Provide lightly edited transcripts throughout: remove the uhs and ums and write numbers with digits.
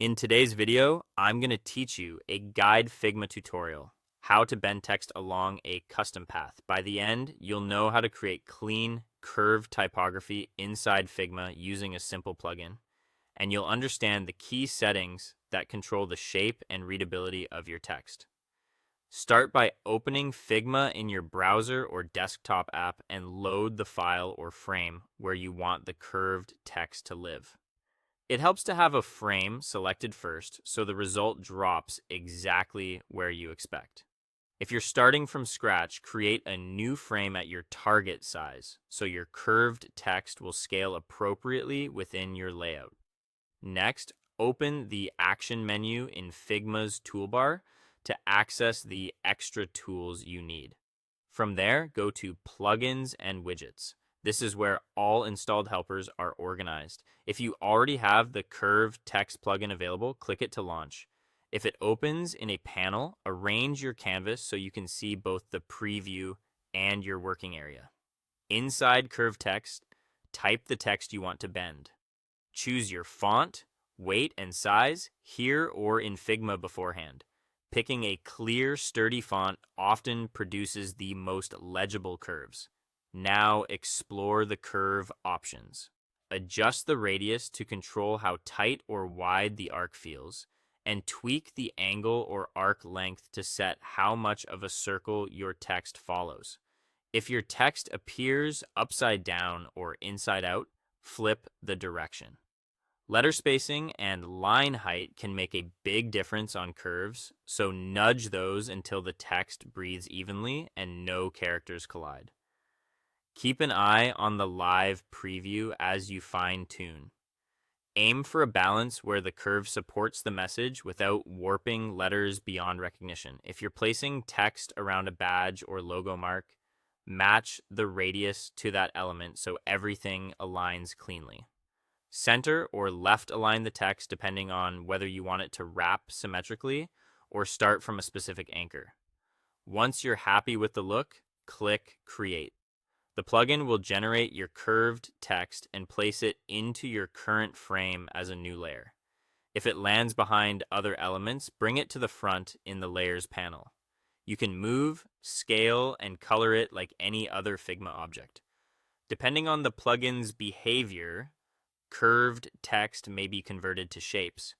In today's video, I'm going to teach you a guide Figma tutorial, how to bend text along a custom path. By the end, you'll know how to create clean, curved typography inside Figma using a simple plugin, and you'll understand the key settings that control the shape and readability of your text. Start by opening Figma in your browser or desktop app and load the file or frame where you want the curved text to live. It helps to have a frame selected first so the result drops exactly where you expect. If you're starting from scratch, create a new frame at your target size so your curved text will scale appropriately within your layout. Next, open the Action menu in Figma's toolbar to access the extra tools you need. From there, go to Plugins and Widgets. This is where all installed helpers are organized. If you already have the curved text plugin available, click it to launch. If it opens in a panel, arrange your canvas so you can see both the preview and your working area. Inside curved text, type the text you want to bend. Choose your font, weight, and size here or in Figma beforehand. Picking a clear, sturdy font often produces the most legible curves. Now explore the curve options. Adjust the radius to control how tight or wide the arc feels, and tweak the angle or arc length to set how much of a circle your text follows. If your text appears upside down or inside out, flip the direction. Letter spacing and line height can make a big difference on curves, so nudge those until the text breathes evenly and no characters collide. Keep an eye on the live preview as you fine-tune. Aim for a balance where the curve supports the message without warping letters beyond recognition. If you're placing text around a badge or logo mark, match the radius to that element so everything aligns cleanly. Center or left align the text depending on whether you want it to wrap symmetrically or start from a specific anchor. Once you're happy with the look, click Create. The plugin will generate your curved text and place it into your current frame as a new layer. If it lands behind other elements, bring it to the front in the Layers panel. You can move, scale, and color it like any other Figma object. Depending on the plugin's behavior, curved text may be converted to shapes.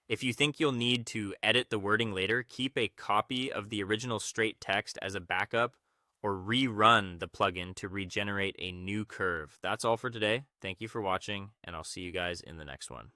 If you think you'll need to edit the wording later, keep a copy of the original straight text as a backup or rerun the plugin to regenerate a new curve. That's all for today. Thank you for watching, and I'll see you guys in the next one.